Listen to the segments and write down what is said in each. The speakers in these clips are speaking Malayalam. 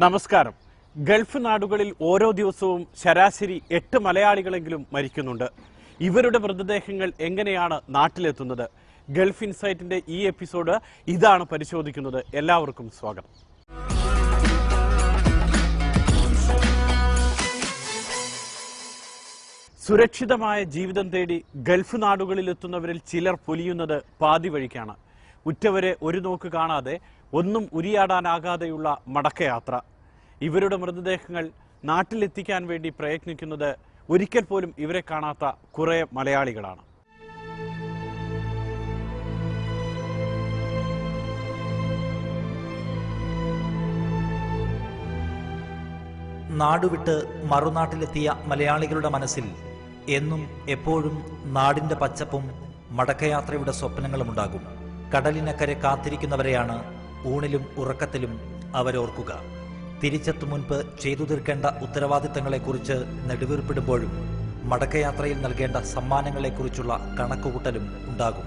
നമസ്കാരം. ഗൾഫ് നാടുകളിൽ ഓരോ ദിവസവും ശരാശരി 8 മലയാളികളെങ്കിലും മരിക്കുന്നുണ്ട്. ഇവരുടെ മൃതദേഹങ്ങൾ എങ്ങനെയാണ് നാട്ടിലെത്തുന്നത്? ഗൾഫ് ഇൻസൈറ്റിന്റെ ഈ എപ്പിസോഡ് ഇതാണ് പരിശോധിക്കുന്നത്. എല്ലാവർക്കും സ്വാഗതം. സുരക്ഷിതമായ ജീവിതം തേടി ഗൾഫ് നാടുകളിലെത്തുന്നവരിൽ ചിലർ പൊലിയുന്നത് പാതി വഴിക്കാണ്. ഉറ്റവരെ ഒരു നോക്ക് കാണാതെ ഒന്നും ഉരിയാടാനാകാതെയുള്ള മടക്കയാത്ര. ഇവരുടെ മൃതദേഹങ്ങൾ നാട്ടിലെത്തിക്കാൻ വേണ്ടി പ്രയത്നിക്കുന്നത് ഒരിക്കൽ പോലും ഇവരെ കാണാത്ത കുറെ മലയാളികളാണ്. നാടുവിട്ട് മറുനാട്ടിലെത്തിയ മലയാളികളുടെ മനസ്സിൽ എന്നും എപ്പോഴും നാടിന്റെ പച്ചപ്പും മടക്കയാത്രയുടെ സ്വപ്നങ്ങളുമുണ്ടാകും. കടലിനക്കരെ കാത്തിരിക്കുന്നവരെയാണ് ഊണിലും ഉറക്കത്തിലും അവരോർക്കുക. തിരിച്ചെത്തും മുൻപ് ചെയ്തു തീർക്കേണ്ട ഉത്തരവാദിത്തങ്ങളെക്കുറിച്ച് നെടുവീർപ്പിടുമ്പോഴും മടക്കയാത്രയിൽ നൽകേണ്ട സമ്മാനങ്ങളെക്കുറിച്ചുള്ള കണക്കുകൂട്ടലും ഉണ്ടാകും.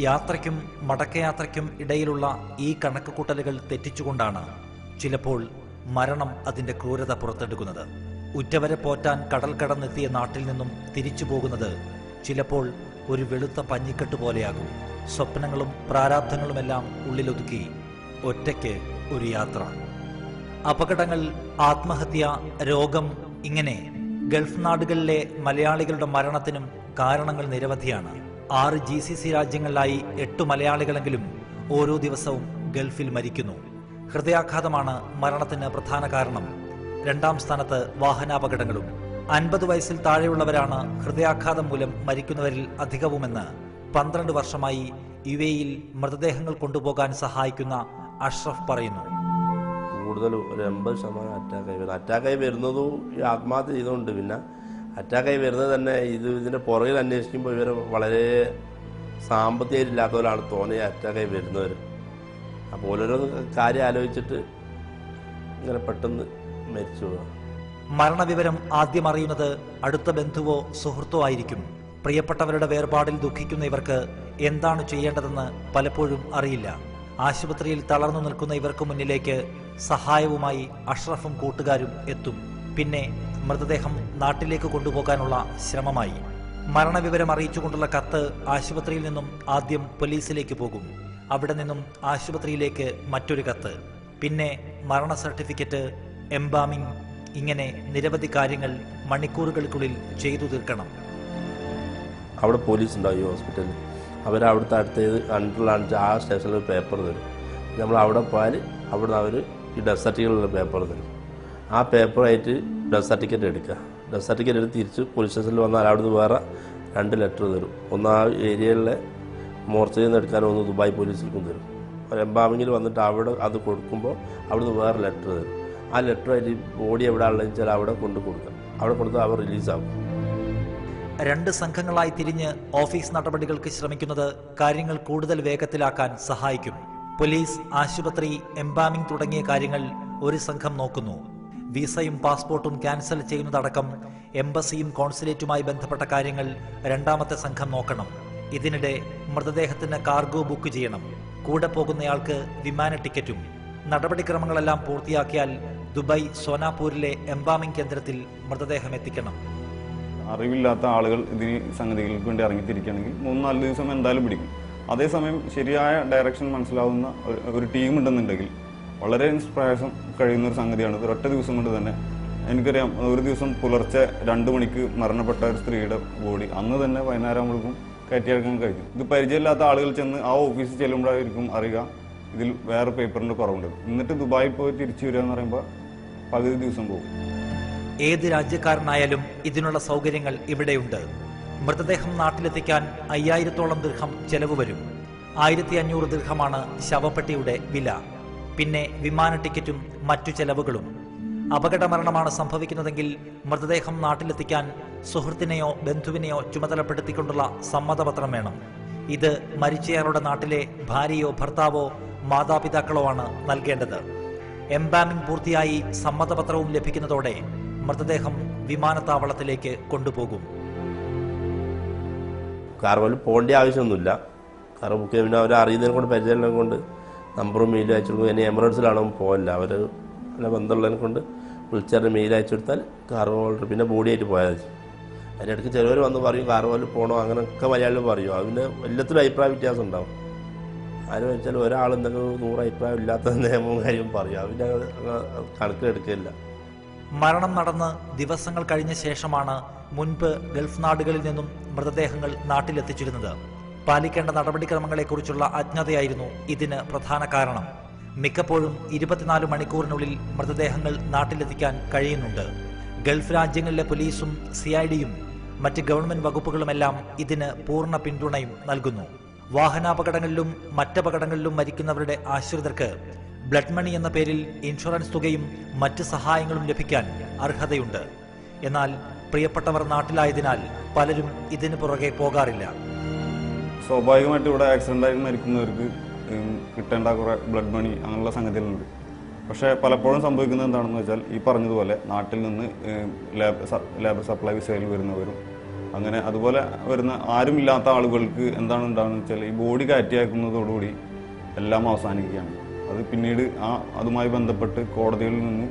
യാത്രയ്ക്കും മടക്കയാത്രയ്ക്കും ഇടയിലുള്ള ഈ കണക്കുകൂട്ടലുകൾ തെറ്റിച്ചുകൊണ്ടാണ് ചിലപ്പോൾ മരണം അതിന്റെ ക്രൂരത പുറത്തെടുക്കുന്നത്. ഉറ്റവരെ പോറ്റാൻ കടൽ കടന്നെത്തിയ നാട്ടിൽ നിന്നും തിരിച്ചു പോകുന്നത് ചിലപ്പോൾ ഒരു വെളുത്ത പഞ്ഞിക്കെട്ട് പോലെയാകും. സ്വപ്നങ്ങളും പ്രാരാബ്ധങ്ങളുമെല്ലാം ഉള്ളിലൊതുക്കി ഒറ്റയ്ക്ക് ഒരു യാത്ര. അപകടങ്ങൾ, ആത്മഹത്യ, രോഗം, ഇങ്ങനെ ഗൾഫ് നാടുകളിലെ മലയാളികളുടെ മരണത്തിനും കാരണങ്ങൾ നിരവധിയാണ്. 6 GCC രാജ്യങ്ങളിലായി 8 മലയാളികളെങ്കിലും ഓരോ ദിവസവും ഗൾഫിൽ മരിക്കുന്നു. ഹൃദയാഘാതമാണ് മരണത്തിന് പ്രധാന കാരണം. 2ാം സ്ഥാനത്ത് വാഹനാപകടങ്ങളും. 50 വയസ്സിൽ താഴെയുള്ളവരാണ് ഹൃദയാഘാതം മൂലം മരിക്കുന്നവരിൽ അധികവുമെന്ന് 12 വർഷമായി UAE-യിൽ മൃതദേഹങ്ങൾ കൊണ്ടുപോകാൻ സഹായിക്കുന്ന അഷ്റഫ് പറയുന്നു. കൂടുതലും ഒരു 80% അറ്റാക്കായി വരുന്നതും ഈ ആത്മഹത്യ ചെയ്തുകൊണ്ട്, പിന്നെ അറ്റാക്കായി വരുന്നത് തന്നെ ഇതിൻ്റെ പുറകിൽ അന്വേഷിക്കുമ്പോൾ ഇവർ വളരെ സാമ്പത്തികമില്ലാത്തവരാണ് തോന്നിയ അറ്റാക്കായി വരുന്നവർ. അപ്പോൾ ഓരോരോ കാര്യം ആലോചിച്ചിട്ട് ഇങ്ങനെ പെട്ടെന്ന് മരിച്ചു പോകുക. മരണവിവരം ആദ്യം അറിയുന്നത് അടുത്ത ബന്ധുവോ സുഹൃത്തോ ആയിരിക്കും. പ്രിയപ്പെട്ടവരുടെ വേർപാടിൽ ദുഃഖിക്കുന്ന ഇവർക്ക് എന്താണ് ചെയ്യേണ്ടതെന്ന് പലപ്പോഴും അറിയില്ല. ആശുപത്രിയിൽ തളർന്നു നിൽക്കുന്ന ഇവർക്ക് മുന്നിലേക്ക് സഹായവുമായി അഷ്റഫും കൂട്ടുകാരും എത്തും. പിന്നെ മൃതദേഹം നാട്ടിലേക്ക് കൊണ്ടുപോകാനുള്ള ശ്രമമായി. മരണവിവരം അറിയിച്ചുകൊണ്ടുള്ള കത്ത് ആശുപത്രിയിൽ നിന്നും ആദ്യം പോലീസിലേക്ക് പോകും. അവിടെ നിന്നും ആശുപത്രിയിലേക്ക് മറ്റൊരു കത്ത്, പിന്നെ മരണ സർട്ടിഫിക്കറ്റ്, എംബാമിംഗ്, ഇങ്ങനെ നിരവധി കാര്യങ്ങൾ മണിക്കൂറുകൾക്കുള്ളിൽ ചെയ്തു തീർക്കണം. അവിടെ പോലീസ് ഉണ്ടാവും ഈ ഹോസ്പിറ്റലിൽ. അവരവിടുത്തെ അടുത്തേത് കണ്ടിട്ടുള്ള ആ സ്റ്റേഷനിൽ പേപ്പർ തരും. നമ്മൾ അവിടെ പോയാൽ അവിടെ അവർ ഈ ഡെത്ത് സർട്ടിഫിക്കറ്റിലുള്ള പേപ്പർ തരും. ആ പേപ്പറായിട്ട് ഡെത്ത് സർട്ടിഫിക്കറ്റ് എടുക്കുക. ഡെത്ത് സർട്ടിഫിക്കറ്റ് എടുത്ത് തിരിച്ച് പോലീസ് സ്റ്റേഷനിൽ വന്നാൽ അവിടുന്ന് വേറെ 2 ലെറ്റർ തരും. ഒന്ന് ആ ഏരിയയിലെ മോർച്ചയിൽ നിന്ന് എടുക്കാനും ഒന്ന് ദുബായ് പോലീസിലേക്കും തരും. ഒരു എംബാമിങ്ങിൽ വന്നിട്ട് അവിടെ അത് കൊടുക്കുമ്പോൾ അവിടുന്ന് വേറെ ലെറ്റർ തരും. ആ ലെറ്ററായിട്ട് ബോഡി എവിടെ ഉള്ളതെന്ന് വെച്ചാൽ അവിടെ കൊണ്ടു കൊടുക്കുക. അവിടെ കൊടുത്താൽ അവർ റിലീസാകും. 2 സംഘങ്ങളായി തിരിഞ്ഞ് ഓഫീസ് നടപടികൾക്ക് ശ്രമിക്കുന്നത് കാര്യങ്ങൾ കൂടുതൽ വേഗത്തിലാക്കാൻ സഹായിക്കും. പോലീസ്, ആശുപത്രി, എംബാമിംഗ് തുടങ്ങിയ കാര്യങ്ങൾ ഒരു സംഘം നോക്കുന്നു. വിസയും പാസ്പോർട്ടും ക്യാൻസൽ ചെയ്യുന്നതടക്കം എംബസിയും കോൺസുലേറ്റുമായി ബന്ധപ്പെട്ട കാര്യങ്ങൾ 2ാമത്തെ സംഘം നോക്കണം. ഇതിനിടെ മൃതദേഹത്തിന് കാർഗോ ബുക്ക് ചെയ്യണം. കൂടെ പോകുന്നയാൾക്ക് വിമാന ടിക്കറ്റും. നടപടിക്രമങ്ങളെല്ലാം പൂർത്തിയാക്കിയാൽ ദുബായ് സോനാപൂരിലെ എംബാമിംഗ് കേന്ദ്രത്തിൽ മൃതദേഹം എത്തിക്കണം. അറിവില്ലാത്ത ആളുകൾ ഇതിന് സംഗതികൾക്ക് വേണ്ടി ഇറങ്ങിത്തിരിക്കുകയാണെങ്കിൽ 3-4 ദിവസം എന്തായാലും പിടിക്കും. അതേസമയം ശരിയായ ഡയറക്ഷൻ മനസ്സിലാവുന്ന ഒരു ടീം ഉണ്ടെന്നുണ്ടെങ്കിൽ വളരെ പ്രയാസം കഴിയുന്ന ഒരു സംഗതിയാണ്. ഒരൊറ്റ ദിവസം കൊണ്ട് തന്നെ എനിക്കറിയാം, ഒരു ദിവസം പുലർച്ചെ 2 മണിക്ക് മരണപ്പെട്ട ഒരു സ്ത്രീയുടെ ബോഡി അന്ന് തന്നെ വൈകുന്നേരമാകുമ്പോഴേക്കും കയറ്റിയെടുക്കാൻ കഴിയും. ഇത് പരിചയമില്ലാത്ത ആളുകൾ ചെന്ന് ആ ഓഫീസിൽ ചെല്ലുമ്പോഴായിരിക്കും അറിയുക ഇതിൽ വേറെ പേപ്പറിൻ്റെ കുറവുണ്ട്. എന്നിട്ട് ദുബായിൽ പോയി തിരിച്ചു വരിക എന്ന് പറയുമ്പോൾ പകുതി ദിവസം പോകും. ഏത് രാജ്യക്കാരനായാലും ഇതിനുള്ള സൗകര്യങ്ങൾ ഇവിടെയുണ്ട്. മൃതദേഹം നാട്ടിലെത്തിക്കാൻ 5000-ഓളം ദിർഹം ചെലവ് വരും. 1500 ദിർഹമാണ് ശവപ്പെട്ടിയുടെ വില. പിന്നെ വിമാന ടിക്കറ്റും മറ്റു ചെലവുകളും. അപകടമരണമാണ് സംഭവിക്കുന്നതെങ്കിൽ മൃതദേഹം നാട്ടിലെത്തിക്കാൻ സുഹൃത്തിനെയോ ബന്ധുവിനെയോ ചുമതലപ്പെടുത്തിക്കൊണ്ടുള്ള സമ്മതപത്രം വേണം. ഇത് മരിച്ചയാളുടെ നാട്ടിലെ ഭാര്യയോ ഭർത്താവോ മാതാപിതാക്കളോ ആണ് നൽകേണ്ടത്. എംബാമിംഗ് പൂർത്തിയായി സമ്മതപത്രവും ലഭിക്കുന്നതോടെ മൃതദേഹം വിമാനത്താവളത്തിലേക്ക് കൊണ്ടുപോകും. കാർവൽ പോകേണ്ട ആവശ്യമൊന്നുമില്ല. കാർ ബുക്ക് ചെയ്യുമ്പോൾ അവർ അറിയുന്നതിനെ കൊണ്ട് പരിചയം കൊണ്ട് നമ്പറും മെയിലും അയച്ചു കൊടുക്കും. ഇനി എമറേറ്റ്സിലാണോ പോകില്ല, അവർ പിന്നെ ബന്ധമുള്ളതിനെ കൊണ്ട് വിളിച്ചറിഞ്ഞ് മെയിൽ അയച്ചു കൊടുത്താൽ കാർഗോ പിന്നെ ബോഡി ആയിട്ട് പോയാൽ മതി. അതിനിടയ്ക്ക് ചിലവർ വന്ന് പറയും കാർഗോയിൽ പോകണോ, അങ്ങനെയൊക്കെ മലയാളികൾ പറയും. അതിന് എല്ലാത്തിലും അഭിപ്രായ വ്യത്യാസം ഉണ്ടാവും. ആരും വെച്ചാൽ ഒരാൾ എന്തെങ്കിലും 100 അഭിപ്രായം ഇല്ലാത്ത നിയമവും കാര്യവും പറയും. അതിൻ്റെ കണക്കിലെടുക്കില്ല. മരണം നടന്ന് ദിവസങ്ങൾ കഴിഞ്ഞ ശേഷമാണ് മുൻപ് ഗൾഫ് നാടുകളിൽ നിന്നും മൃതദേഹങ്ങൾ നാട്ടിലെത്തിച്ചിരുന്നത്. പാലിക്കേണ്ട നടപടിക്രമങ്ങളെക്കുറിച്ചുള്ള അജ്ഞതയായിരുന്നു ഇതിന് പ്രധാന കാരണം. മിക്കപ്പോഴും 24 മണിക്കൂറിനുള്ളിൽ മൃതദേഹങ്ങൾ നാട്ടിലെത്തിക്കാൻ കഴിയുന്നുണ്ട്. ഗൾഫ് രാജ്യങ്ങളിലെ പോലീസും CIDയും മറ്റ് ഗവൺമെന്റ് വകുപ്പുകളുമെല്ലാം ഇതിന് പൂർണ്ണ പിന്തുണയും നൽകുന്നു. വാഹനാപകടങ്ങളിലും മറ്റപകടങ്ങളിലും മരിക്കുന്നവരുടെ ആശ്രിതർക്ക് ബ്ലഡ് മണി എന്ന പേരിൽ ഇൻഷുറൻസ് തുകയും മറ്റ് സഹായങ്ങളും ലഭിക്കാൻ അർഹതയുണ്ട്. എന്നാൽ പ്രിയപ്പെട്ടവർ നാട്ടിലായതിനാൽ പലരും ഇതിനു പുറകെ പോകാറില്ല. സ്വാഭാവികമായിട്ട് ഇവിടെ ആക്സിഡൻ്റായി മരിക്കുന്നവർക്ക് കിട്ടേണ്ട കുറേ ബ്ലഡ് മണി അങ്ങനെയുള്ള സംഗതികളുണ്ട്. പക്ഷേ പലപ്പോഴും സംഭവിക്കുന്നത് എന്താണെന്ന് വെച്ചാൽ ഈ പറഞ്ഞതുപോലെ നാട്ടിൽ നിന്ന് ലേബർ സപ്ലൈ വിസയിൽ വരുന്നവരും അങ്ങനെ അതുപോലെ വരുന്ന ആരുമില്ലാത്ത ആളുകൾക്ക് എന്താണ് ഉണ്ടാകുന്നത് വെച്ചാൽ ഈ ബോഡി കയറ്റിയാക്കുന്നതോടുകൂടി എല്ലാം അവസാനിക്കുകയാണ്. അത് പിന്നീട് അതുമായി ബന്ധപ്പെട്ട് കോടതികളിൽ നിന്ന്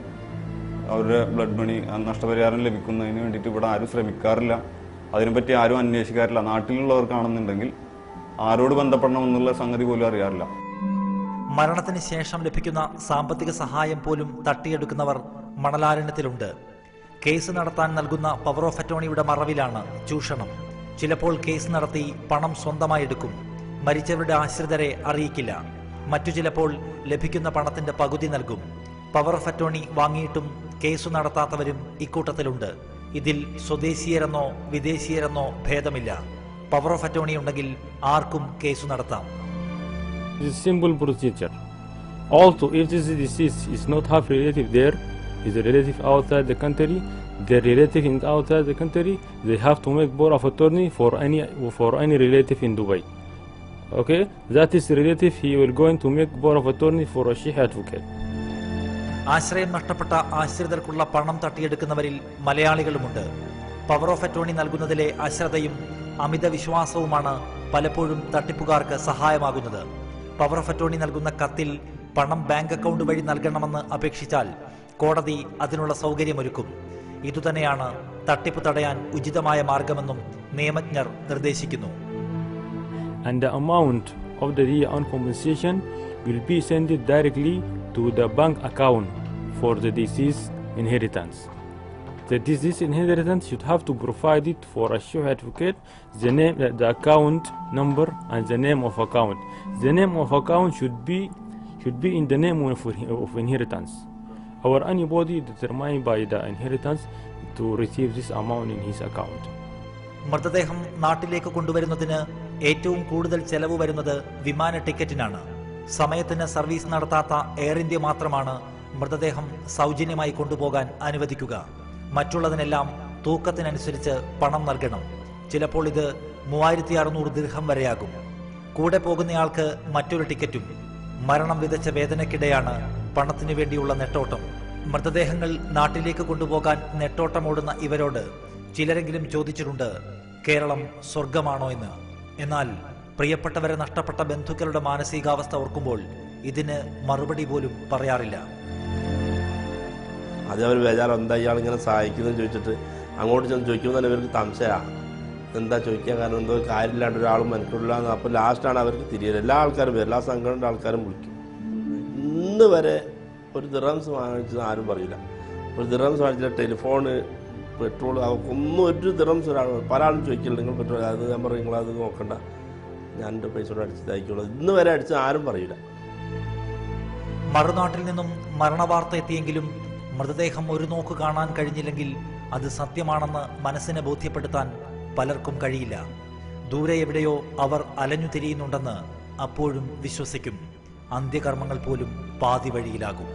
അവരുടെ ബ്ലഡ് മണി നഷ്ടപരിഹാരം ലഭിക്കുന്നതിന് വേണ്ടിയിട്ട് ഇവിടെ ആരും ശ്രമിക്കാറില്ല. അതിനെപ്പറ്റി ആരും അന്വേഷിക്കാറില്ല. നാട്ടിലുള്ളവർക്കാണെന്നുണ്ടെങ്കിൽ ആരോട് ബന്ധപ്പെടണമെന്നുള്ള സംഗതി പോലും അറിയാറില്ല. മരണത്തിന് ശേഷം ലഭിക്കുന്ന സാമ്പത്തിക സഹായം പോലും തട്ടിയെടുക്കുന്നവർ മണലാരണ്യത്തിലുണ്ട്. കേസ് നടത്താൻ നൽകുന്ന പവർ ഓഫ് അറ്റോർണിയുടെ മറവിലാണ് ചൂഷണം. ചിലപ്പോൾ കേസ് നടത്തി പണം സ്വന്തമായി എടുക്കും. മരിച്ചവരുടെ ആശ്രിതരെ അറിയിക്കില്ല. മറ്റു ചിലപ്പോൾ ലഭിക്കുന്ന പണത്തിന്റെ പകുതി നൽകും. പവർ ഓഫ് അറ്റോർണി വാങ്ങിയിട്ടും കേസ് നടത്താത്തവരും ഇക്കൂട്ടത്തിലുണ്ട്. ഇതിൽ സ്വദേശീയരെന്നോ വിദേശീയരെന്നോ ഭേദമില്ല. പവർ ഓഫ് അറ്റോർണി ഉണ്ടെങ്കിൽ ആർക്കും കേസ് നടത്താം. It is a simple procedure. Also, if this deceased is not half relative there, is a relative outside the country, their relative is outside the country, they have to make power of attorney for any relative in Dubai. Okay, that is relative. He will going to make power of attorney for a Sheikh advocate. ആശ്രയം നഷ്ടപ്പെട്ട ആശ്രിതർക്കുള്ള പണം തട്ടിയെടുക്കുന്നവരിൽ മലയാളികളുമുണ്ട്. പവർ ഓഫ് അറ്റോർണി നൽകുന്നതിലെ അശ്രദ്ധയും അമിത വിശ്വാസവുമാണ് പലപ്പോഴും തട്ടിപ്പുകാർക്ക് സഹായമാകുന്നത്. പവർ ഓഫ് അറ്റോർണി നൽകുന്ന കത്തിൽ പണം ബാങ്ക് അക്കൗണ്ട് വഴി നൽകണമെന്ന് അപേക്ഷിച്ചാൽ കോടതി അതിനുള്ള സൗകര്യമൊരുക്കും. ഇതുതന്നെയാണ് തട്ടിപ്പ് തടയാൻ ഉചിതമായ മാർഗമെന്നും നിയമജ്ഞർ നിർദ്ദേശിക്കുന്നു. And the amount of the on compensation will be sent directly to the bank account for the deceased inheritance. The deceased inheritance should have to provide it for a Sheikh advocate, the name, the account number, and the name of account. The name of account should be in the name of inheritance, or anybody determined by the inheritance to receive this amount in his account. മൃതദേഹം നാട്ടിലേക്ക് കൊണ്ടുവരുന്നതിന് ഏറ്റവും കൂടുതൽ ചെലവ് വരുന്നത് വിമാന ടിക്കറ്റിനാണ്. സമയത്തിന് സർവീസ് നടത്താത്ത എയർ ഇന്ത്യ മാത്രമാണ് മൃതദേഹം സൗജന്യമായി കൊണ്ടുപോകാൻ അനുവദിക്കുക. മറ്റുള്ളതിനെല്ലാം തൂക്കത്തിനനുസരിച്ച് പണം നൽകണം. ചിലപ്പോൾ ഇത് 3600 ദിർഹം വരെയാകും. കൂടെ പോകുന്നയാൾക്ക് മറ്റൊരു ടിക്കറ്റും. മരണം വിതച്ച വേദനയ്ക്കിടെയാണ് പണത്തിനു വേണ്ടിയുള്ള നെട്ടോട്ടം. മൃതദേഹങ്ങൾ നാട്ടിലേക്ക് കൊണ്ടുപോകാൻ നെട്ടോട്ടമോടുന്ന ഇവരോട് ചിലരെങ്കിലും ചോദിച്ചിട്ടുണ്ട്, കേരളം സ്വർഗമാണോ എന്ന്. എന്നാൽ പ്രിയപ്പെട്ടവരെ നഷ്ടപ്പെട്ട ബന്ധുക്കളുടെ മാനസികാവസ്ഥ ഓർക്കുമ്പോൾ ഇതിന് മറുപടി പോലും പറയാറില്ല. അത് അവർ ബേജാറ് എന്താ ഇയാളിങ്ങനെ സഹായിക്കുന്നതെന്ന് ചോദിച്ചിട്ട് അങ്ങോട്ട് ചെന്ന് ചോദിക്കുമ്പോൾ തന്നെ ഇവർക്ക് സംശയമാണ്. എന്താ ചോദിക്കാൻ കാരണം എന്തോ കാര്യമില്ലാണ്ട് ഒരാളും മനസ്സിലുള്ള. അപ്പോൾ ലാസ്റ്റാണ് അവർക്ക് തിരിയല്. എല്ലാ ആൾക്കാരും എല്ലാ സംഘടനയുടെ ആൾക്കാരും വിളിക്കും. ഇന്ന് വരെ ഒരു ദിർഹംസ് വാങ്ങിച്ചത് ആരും പറയില്ല. ഒരു ദിർഹംസ് വാങ്ങിച്ചില്ല. ടെലിഫോണ്, പെട്രോൾ, അവർക്കൊന്നും ഒരു ദിർഹംസ് പല ആളും ചോദിക്കില്ല. നിങ്ങൾ പെട്രോൾ അത് ഞാൻ പറയും, നിങ്ങളത് നോക്കണ്ട, ഞാൻ എൻ്റെ പൈസ കൊണ്ട് അടിച്ചതായിക്കുള്ളൂ. ഇന്ന് വരെ അടിച്ചത് ആരും പറയില്ല. മറുനാട്ടിൽ നിന്നും മരണവാർത്ത എത്തിയെങ്കിലും മൃതദേഹം ഒരു നോക്ക് കാണാൻ കഴിഞ്ഞില്ലെങ്കിൽ അത് സത്യമാണെന്ന് മനസ്സിനെ ബോധ്യപ്പെടുത്താൻ പലർക്കും കഴിയില്ല. ദൂരെ എവിടെയോ അവർ അലഞ്ഞു തിരിയുന്നുണ്ടെന്ന് അപ്പോഴും വിശ്വസിക്കും. അന്ത്യകർമ്മങ്ങൾ പോലും പാതി വഴിയിലാകും.